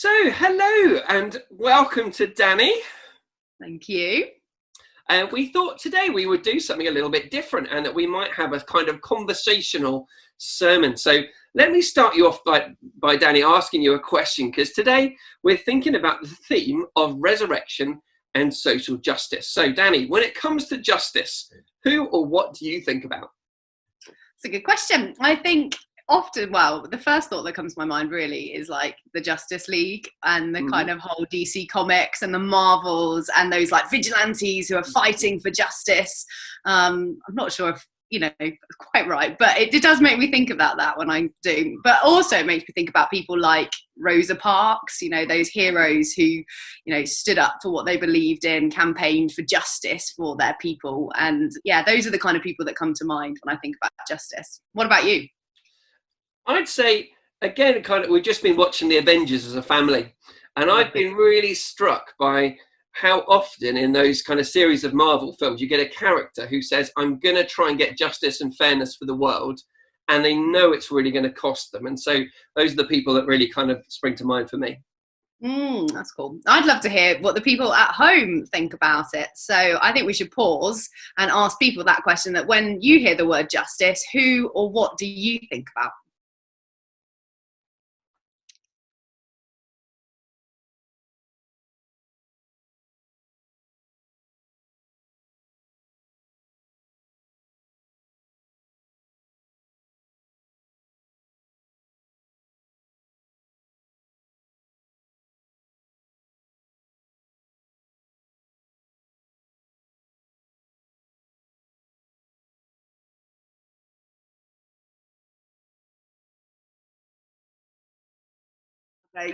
So, hello and welcome to Danni. Thank you. And we thought today we would do something a little bit different and that we might have a kind of conversational sermon. So let me start you off by Danni, asking you a question, because today we're thinking about the theme of resurrection and social justice. So Danni, when it comes to justice, who or what do you think about? It's a good question. I think often, the first thought that comes to my mind really is like the Justice League and the kind of whole DC comics and the Marvels and those like vigilantes who are fighting for justice. I'm not sure if, quite right, but it does make me think about that when I do. But also it makes me think about people like Rosa Parks, those heroes who, stood up for what they believed in, campaigned for justice for their people. And yeah, those are the kind of people that come to mind when I think about justice. What about you? I'd say, again, we've just been watching the Avengers as a family, and I've been really struck by how often in those kind of series of Marvel films you get a character who says, I'm going to try and get justice and fairness for the world, and they know it's really going to cost them. And so those are the people that really kind of spring to mind for me. That's cool. I'd love to hear what the people at home think about it. So I think we should pause and ask people that question, that when you hear the word justice, who or what do you think about?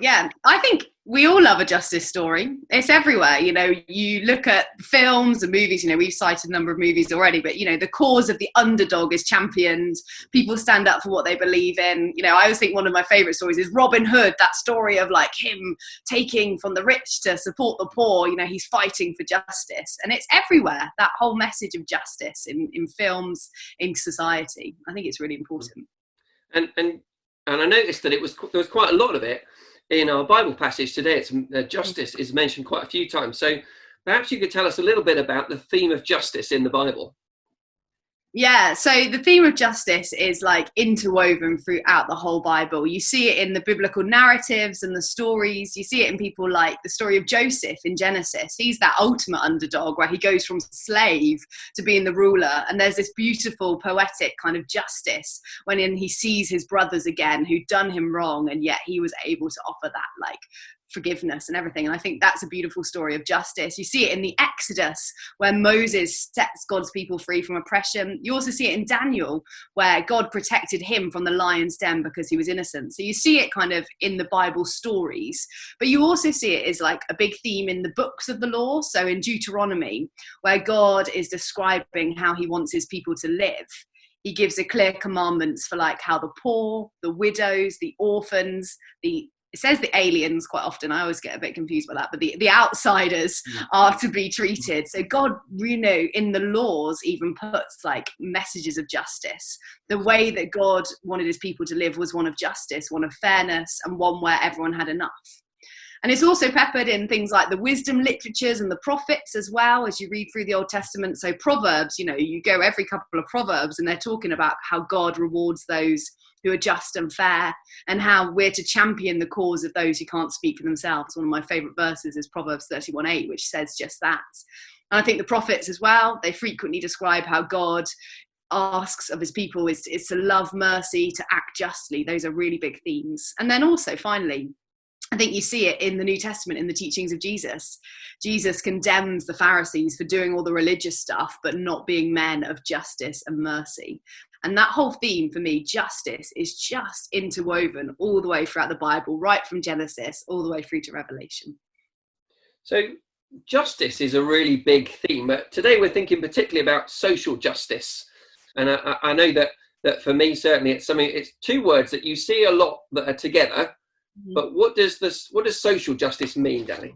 Yeah, I think we all love a justice story. It's everywhere. You look at films and movies, we've cited a number of movies already, but, the cause of the underdog is championed. People stand up for what they believe in. I always think one of my favorite stories is Robin Hood, that story of like him taking from the rich to support the poor. He's fighting for justice, and it's everywhere. That whole message of justice in films, in society. I think it's really important. And I noticed that there was quite a lot of it in our Bible passage today. Justice is mentioned quite a few times. So perhaps you could tell us a little bit about the theme of justice in the Bible. Yeah, so the theme of justice is like interwoven throughout the whole Bible. You see it in the biblical narratives and the stories. You see it in people like the story of Joseph in Genesis. He's that ultimate underdog where he goes from slave to being the ruler. And there's this beautiful poetic kind of justice when he sees his brothers again who'd done him wrong, and yet he was able to offer that like forgiveness and everything. And I think that's a beautiful story of justice. You see it in the Exodus where Moses sets God's people free from oppression. You also see it in Daniel where God protected him from the lion's den because he was innocent. So you see it kind of in the Bible stories, but you also see it as like a big theme in the books of the law. So in Deuteronomy, where God is describing how he wants his people to live, he gives a clear commandments for like how the poor, the widows, the orphans, it says the aliens quite often. I always get a bit confused by that, but the outsiders are to be treated. So God, in the laws even puts like messages of justice. The way that God wanted his people to live was one of justice, one of fairness, and one where everyone had enough. And it's also peppered in things like the wisdom literatures and the prophets as well, as you read through the Old Testament. So Proverbs, you go every couple of Proverbs and they're talking about how God rewards those who are just and fair, and how we're to champion the cause of those who can't speak for themselves. One of my favourite verses is Proverbs 31:8, which says just that. And I think the prophets as well, they frequently describe how God asks of his people is to love mercy, to act justly. Those are really big themes. And then also, finally, I think you see it in the New Testament, in the teachings of Jesus. Jesus condemns the Pharisees for doing all the religious stuff, but not being men of justice and mercy. And that whole theme for me, justice, is just interwoven all the way throughout the Bible, right from Genesis all the way through to Revelation. So justice is a really big theme, but today we're thinking particularly about social justice. And I know that for me, certainly, it's two words that you see a lot that are together. But what does social justice mean, Danni?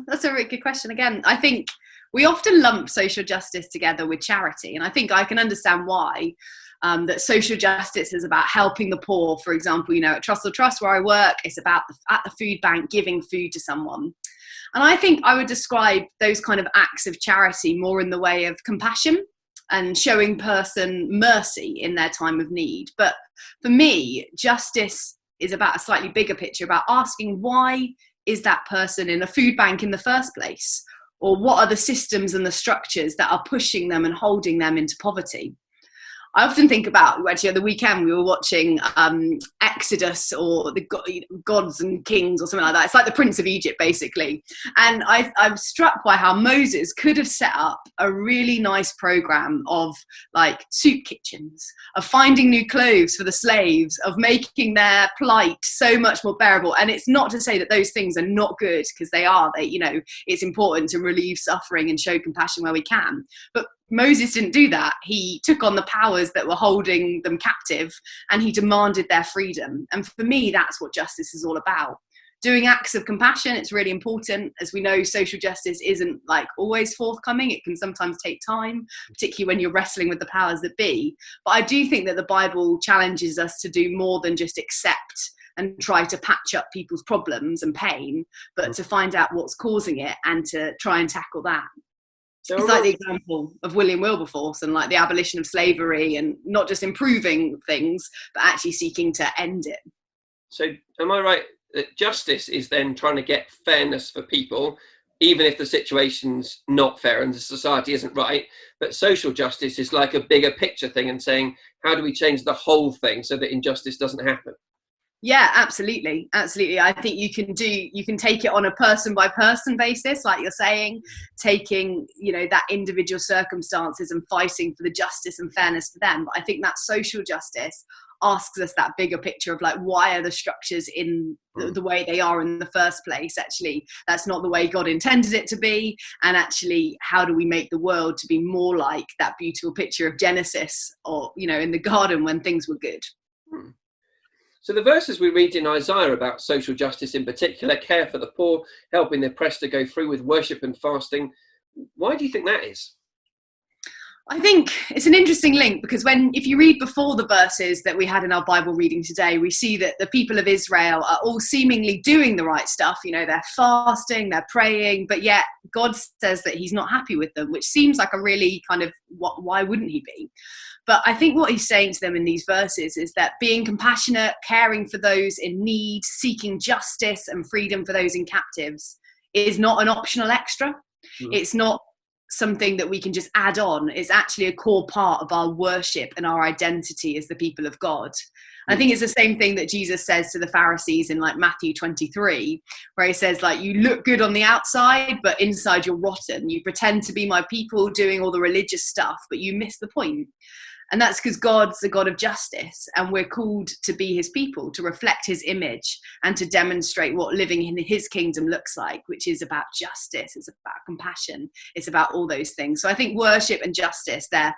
That's a really good question. Again, I think we often lump social justice together with charity, and I think I can understand why. that social justice is about helping the poor. For example, at Trussell Trust where I work, it's about at the food bank giving food to someone. And I think I would describe those kind of acts of charity more in the way of compassion and showing person mercy in their time of need. But for me, justice is about a slightly bigger picture, about asking why is that person in a food bank in the first place? Or what are the systems and the structures that are pushing them and holding them into poverty? I often think about, actually, at the weekend we were watching Exodus, or the Gods and Kings or something like that. It's like the Prince of Egypt, basically. And I'm struck by how Moses could have set up a really nice program of like soup kitchens, of finding new clothes for the slaves, of making their plight so much more bearable. And it's not to say that those things are not good, because they are. It's important to relieve suffering and show compassion where we can. But Moses didn't do that. He took on the powers that were holding them captive, and he demanded their freedom. And for me, that's what justice is all about. Doing acts of compassion, it's really important. As we know, social justice isn't like always forthcoming. It can sometimes take time, particularly when you're wrestling with the powers that be. But I do think that the Bible challenges us to do more than just accept and try to patch up people's problems and pain, but to find out what's causing it and to try and tackle that. It's like the example of William Wilberforce and like the abolition of slavery, and not just improving things, but actually seeking to end it. So am I right that justice is then trying to get fairness for people, even if the situation's not fair and the society isn't right? But social justice is like a bigger picture thing and saying, how do we change the whole thing so that injustice doesn't happen? Yeah, absolutely. I think you can take it on a person by person basis, like you're saying, taking, that individual circumstances and fighting for the justice and fairness for them. But I think that social justice asks us that bigger picture of like, why are the structures in the way they are in the first place? Actually, that's not the way God intended it to be. And actually, how do we make the world to be more like that beautiful picture of Genesis, or, in the garden when things were good? So the verses we read in Isaiah about social justice in particular, care for the poor, helping the oppressed to go through with worship and fasting. Why do you think that is? I think it's an interesting link, because if you read before the verses that we had in our Bible reading today, we see that the people of Israel are all seemingly doing the right stuff. They're fasting, they're praying, but yet God says that he's not happy with them, which seems like a really kind of, why wouldn't he be? But I think what he's saying to them in these verses is that being compassionate, caring for those in need, seeking justice and freedom for those in captives is not an optional extra. It's not something that we can just add on. It's actually a core part of our worship and our identity as the people of God. I think it's the same thing that Jesus says to the Pharisees in like Matthew 23, where he says, like, you look good on the outside, but inside you're rotten. You pretend to be my people doing all the religious stuff, but you miss the point. And that's because God's a God of justice, and we're called to be his people, to reflect his image and to demonstrate what living in his kingdom looks like, which is about justice, it's about compassion, it's about all those things. So I think worship and justice, they're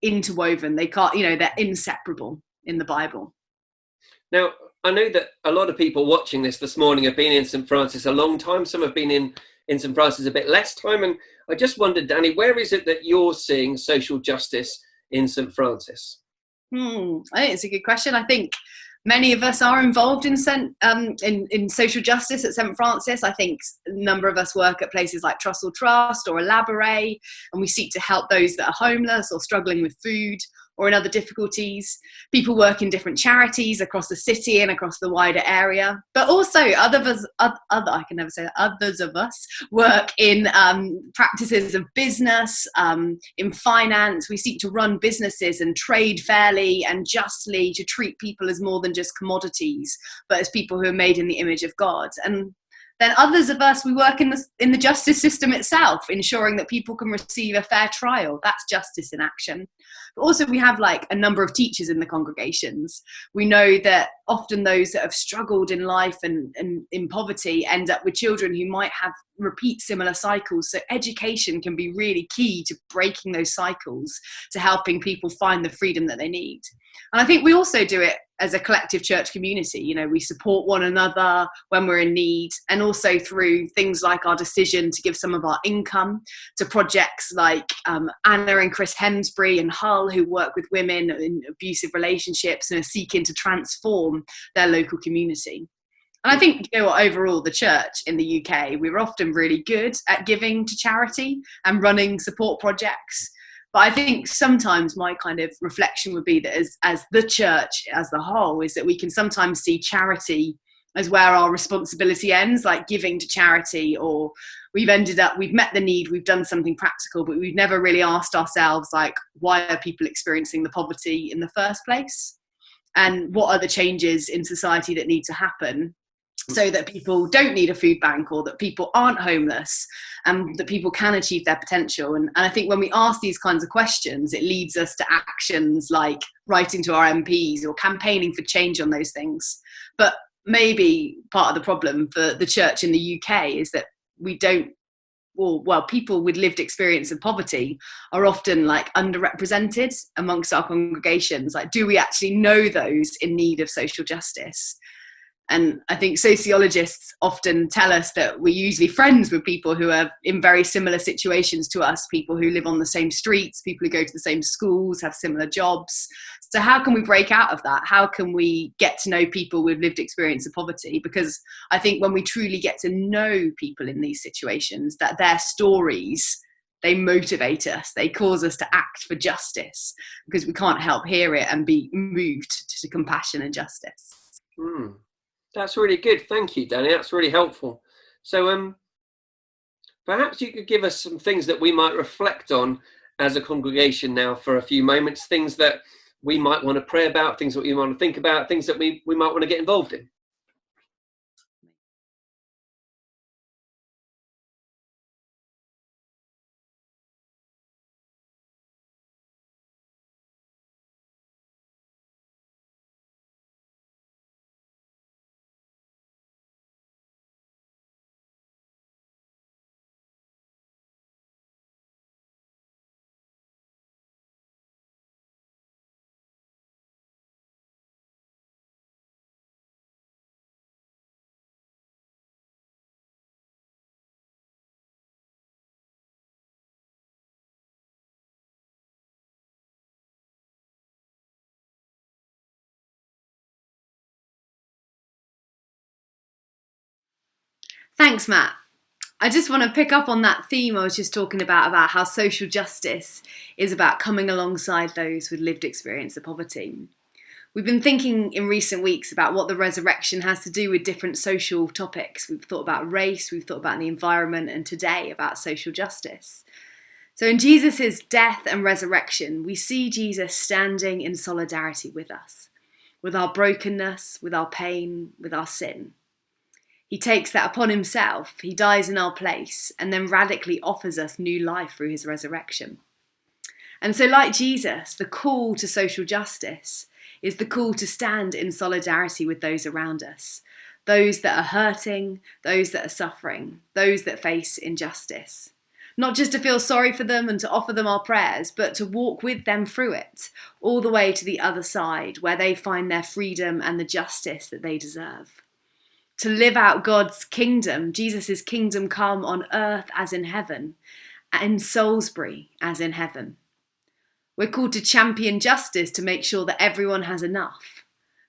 interwoven. They can't, they're inseparable in the Bible. Now, I know that a lot of people watching this morning have been in St. Francis a long time. Some have been in St. Francis a bit less time. And I just wondered, Danni, where is it that you're seeing social justice in St. Francis? I think it's a good question. I think many of us are involved in social justice at St. Francis. I think a number of us work at places like Trussell Trust or Elaborate, and we seek to help those that are homeless or struggling with food or in other difficulties. People work in different charities across the city and across the wider area. But also others of us work in practices of business, in finance. We seek to run businesses and trade fairly and justly, to treat people as more than just commodities, but as people who are made in the image of God. And then others of us, we work in the justice system itself, ensuring that people can receive a fair trial. That's justice in action. But also we have like a number of teachers in the congregations. We know that often those that have struggled in life and in poverty end up with children who might have repeat similar cycles. So education can be really key to breaking those cycles, to helping people find the freedom that they need. And I think we also do it as a collective church community. You know, we support one another when we're in need, and also through things like our decision to give some of our income to projects like Anna and Chris Hemsbury and Hull, who work with women in abusive relationships and are seeking to transform their local community. And I think, you know, overall, the church in the UK, we're often really good at giving to charity and running support projects. But I think sometimes my kind of reflection would be that as the church as the whole, is that we can sometimes see charity as where our responsibility ends, like giving to charity, or we've met the need, we've done something practical, but we've never really asked ourselves, like, why are people experiencing the poverty in the first place? And what are the changes in society that need to happen so that people don't need a food bank, or that people aren't homeless, and that people can achieve their potential. And I think when we ask these kinds of questions, it leads us to actions like writing to our MPs or campaigning for change on those things. But maybe part of the problem for the church in the UK is that we don't, well, people with lived experience of poverty are often like underrepresented amongst our congregations. Like, do we actually know those in need of social justice? And I think sociologists often tell us that we're usually friends with people who are in very similar situations to us, people who live on the same streets, people who go to the same schools, have similar jobs. So how can we break out of that? How can we get to know people with lived experience of poverty? Because I think when we truly get to know people in these situations, that their stories, they motivate us, they cause us to act for justice, because we can't help hear it and be moved to compassion and justice. That's really good. Thank you, Danni. That's really helpful. So perhaps you could give us some things that we might reflect on as a congregation now for a few moments, things that we might want to pray about, things that we want to think about, things that we might want to get involved in. Thanks, Matt. I just want to pick up on that theme I was just talking about how social justice is about coming alongside those with lived experience of poverty. We've been thinking in recent weeks about what the resurrection has to do with different social topics. We've thought about race, we've thought about the environment, and today about social justice. So in Jesus' death and resurrection, we see Jesus standing in solidarity with us, with our brokenness, with our pain, with our sin. He takes that upon himself, he dies in our place, and then radically offers us new life through his resurrection. And so, like Jesus, the call to social justice is the call to stand in solidarity with those around us, those that are hurting, those that are suffering, those that face injustice. Not just to feel sorry for them and to offer them our prayers, but to walk with them through it, all the way to the other side, where they find their freedom and the justice that they deserve. To live out God's kingdom, Jesus' kingdom come on earth as in heaven, in Salisbury as in heaven. We're called to champion justice, to make sure that everyone has enough.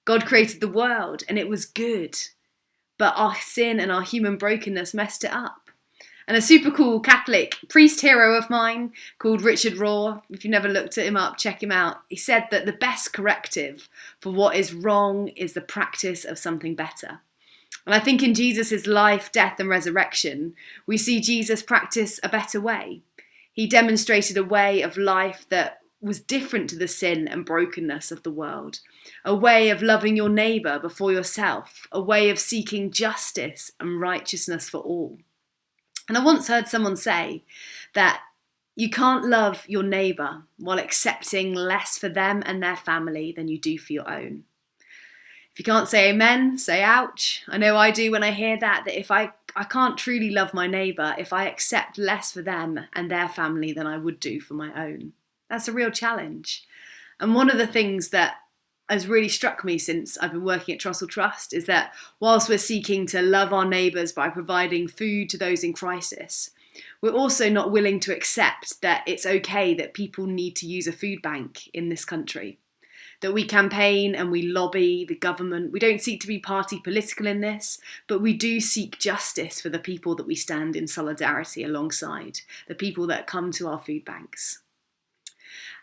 God created the world and it was good, but our sin and our human brokenness messed it up. And a super cool Catholic priest hero of mine called Richard Rohr, if you've never looked him up, check him out. He said that the best corrective for what is wrong is the practice of something better. And I think in Jesus' life, death and resurrection, we see Jesus practice a better way. He demonstrated a way of life that was different to the sin and brokenness of the world, a way of loving your neighbour before yourself, a way of seeking justice and righteousness for all. And I once heard someone say that you can't love your neighbour while accepting less for them and their family than you do for your own. If you can't say amen, say ouch. I know I do when I hear that if I can't truly love my neighbour if I accept less for them and their family than I would do for my own. That's a real challenge. And one of the things that has really struck me since I've been working at Trussell Trust is that whilst we're seeking to love our neighbours by providing food to those in crisis, we're also not willing to accept that it's okay that people need to use a food bank in this country. That we campaign and we lobby the government. We don't seek to be party political in this, but we do seek justice for the people that we stand in solidarity alongside, the people that come to our food banks.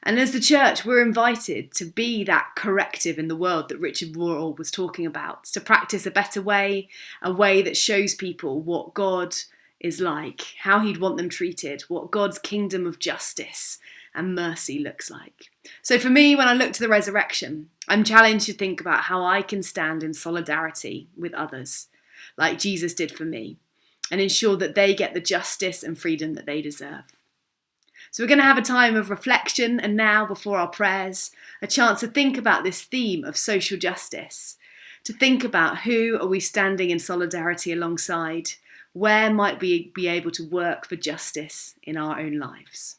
And as the church, we're invited to be that corrective in the world that Richard Rohr was talking about, to practice a better way, a way that shows people what God is like, how he'd want them treated, what God's kingdom of justice and mercy looks like. So for me, when I look to the resurrection, I'm challenged to think about how I can stand in solidarity with others, like Jesus did for me, and ensure that they get the justice and freedom that they deserve. So we're going to have a time of reflection, and now, before our prayers, a chance to think about this theme of social justice, to think about who are we standing in solidarity alongside, where might we be able to work for justice in our own lives.